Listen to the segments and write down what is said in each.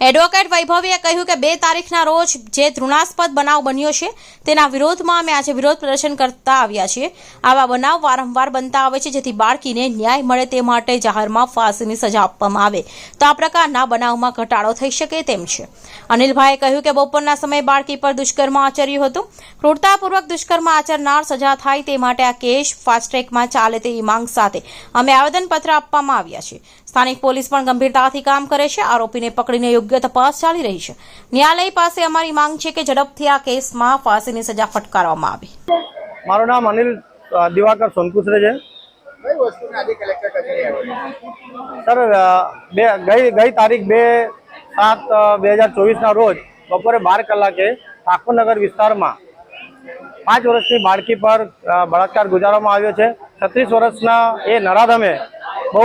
Advocate વૈભવીએ કહ્યું કે 2 તારીખના રોજ જે તૃણાસ્પદ બનાવ બન્યો છે તેના વિરોધમાં અમે આજે વિરોધ પ્રદર્શન કરતા આવ્યા છીએ। આવા બનાવ વારંવાર બનતા આવે છે, જેથી બાળકીને ન્યાય મળે તે માટે જાહેરમાં ફાંસીની સજા આપવામાં આવે તો આ પ્રકારના બનાવમાં ઘટાડો થઈ શકે તેમ છે। અનિલભાઈએ કહ્યું કે બપોરના સમયે બાળકી પર દુષ્કર્મ આચર્યું હતું। ક્રૂરતાપૂર્વક દુષ્કર્મ આચરનાર સજા થાય તે માટે આ કેસ ફાસ્ટ ટ્રેકમાં ચાલે તેવી માંગ સાથે અમે આવેદનપત્ર આપવામાં આવ્યા છે। સ્થાનિક પોલીસ પણ ગંભીરતાથી કામ કરે છે। આરોપીને પકડીને યોગ્ય તપાસ ચાલી રહી છે। ન્યાયાલય પાસે અમારી માંગ છે કે ઝડપથી આ કેસમાં ફાંસીની સજા ફટકારવામાં આવે। મારું નામ અનિલ દિવાકર સોનકુસરે છે। સર, ગઈ તારીખ 2/7/2024 રોજ બપોરે 12 કલાકે ઠાકોરનગર વિસ્તારમાં 5 વર્ષની બાળકી પર બળાત્કાર ગુજારવામાં આવ્યો છે। 36 વર્ષના એ નરાધમે બહુ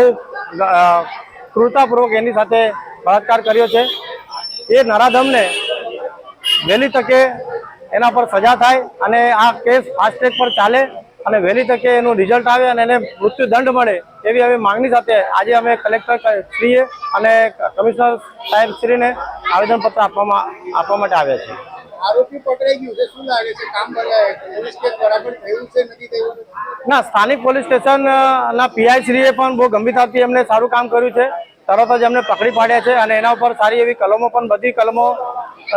ક્રૂરતાપૂર્વક એની સાથે બળાત્કાર કર્યો છે। એ નરાધમને વહેલી તકે એના પર સજા થાય અને આ કેસ ફાસ્ટ ટ્રેક પર ચાલે અને વહેલી તકે એનું રિઝલ્ટ આવે અને એને મૃત્યુદંડ મળે એવી અમે માંગણી સાથે આજે અમે કલેક્ટર શ્રીએ અને કમિશનર સાહેબ શ્રીને આવેદનપત્ર આપવા માટે આવ્યા છીએ। આરોપી પકડાઈ ગયું છે, શું લાગે છે? કામ પોલીસ કેસ બરાબર થયું છે, નથી થયું? ના, સ્થાનિક પોલીસ સ્ટેશન ના પીઆઈ શ્રીએ પણ બહુ ગંભીરતાથી એમને સારું કામ કર્યું છે। તરત જ એમને પકડી પાડ્યા છે અને એના ઉપર સારી એવી કલમો પણ બધી કલમો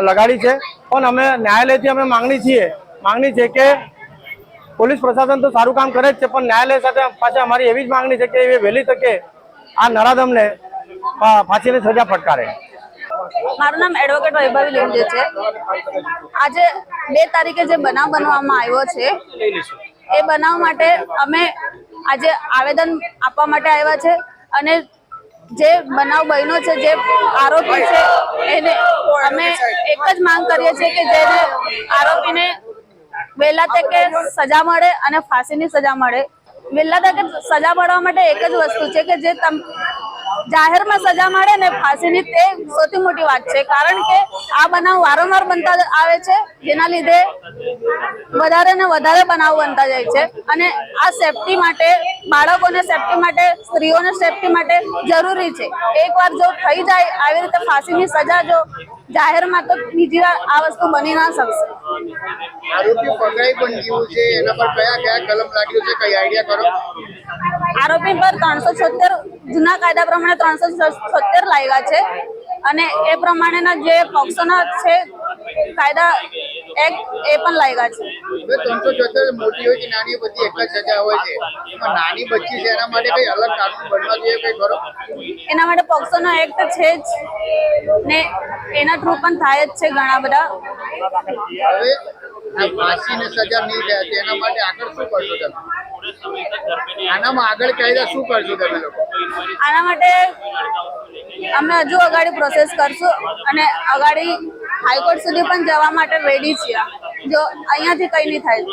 લગાડી છે। પણ અમે ન્યાયાલયથી અમે માંગણી છે કે પોલીસ પ્રશાસન તો સારું કામ કરે જ છે, પણ ન્યાયાલય સાથે પાછા અમારી એવી જ માંગણી છે કે એ વહેલી તકે આ નરાધમને ફાંસીની સજા ફટકારે। મારું નામ એડવોકેટ વૈભવી લિંજે છે। આજે 2 તારીખે જે બનાવ બનવામાં આવ્યો છે એ બનાવ માટે અમે આજે આવેદન આપવા માટે આવ્યા છે અને જે બનાવ બન્યો છે, જે આરોપી છે એને અમે એક જ માંગ કરીએ છીએ કે જેને આરોપીને વહેલા તકે સજા મળે અને ફાંસીની સજા મળે। વહેલા તકે સજા મળવા માટે એક જ વસ્તુ છે કે જે જાહેરમાં સજા મળે ને ફાંસીની, તે સૌથી મોટી વાત છે। કારણ કે આ બનાવ વારંવાર બનતા આવે છે, જેના લીધે વધારે ને વધારે બનાવ બનતા જાય છે અને આ સેફટી માટે, બાળકોને સેફટી માટે, સ્ત્રીઓને સેફટી માટે જરૂરી છે। એકવાર જો થઈ જાય આવી રીતે ફાંસીની સજા જો જાહેરમાં, તો બીજી વાર આ વસ્તુ બની ના શકશે। આરોપી પકડાઈ પણ ગયું છે, એના પર કયા કલમ લાગ્યું છે, કઈ આઈડિયા કરો? આરોપી પર 376 જૂના કાયદા પ્રમાણે 376 લાગ્યા છે અને એ પ્રમાણેના જે પોક્સોના છે કાયદા એક્ટ એ પણ લાગ્યા છે। 376 મોટી હોય કે નાની, બધી એક જ સજા હોય છે, એમાં નાની બચ્ચી છે એના માટે કઈ અલગ કાનૂન બનવા જોઈએ, કઈ કરો? એના માટે પોક્સોનો એક્ટ છે જ ને એના થ્રુ પણ થાય જ છે ઘણા બધા। હવે આ ફાંસીની સજા નહીં થાય તો એના માટે આગળ શું કરશો તમે? આનામાં આગળ કાયદા શું કરશો તમે લોકો? આના માટે અમે હજુ અગાડી પ્રોસેસ કરશું અને અગાડી હાઈકોર્ટ સુધી પણ જવા માટે રેડી છીએ જો અહીંયાથી કંઈ નહીં થાય।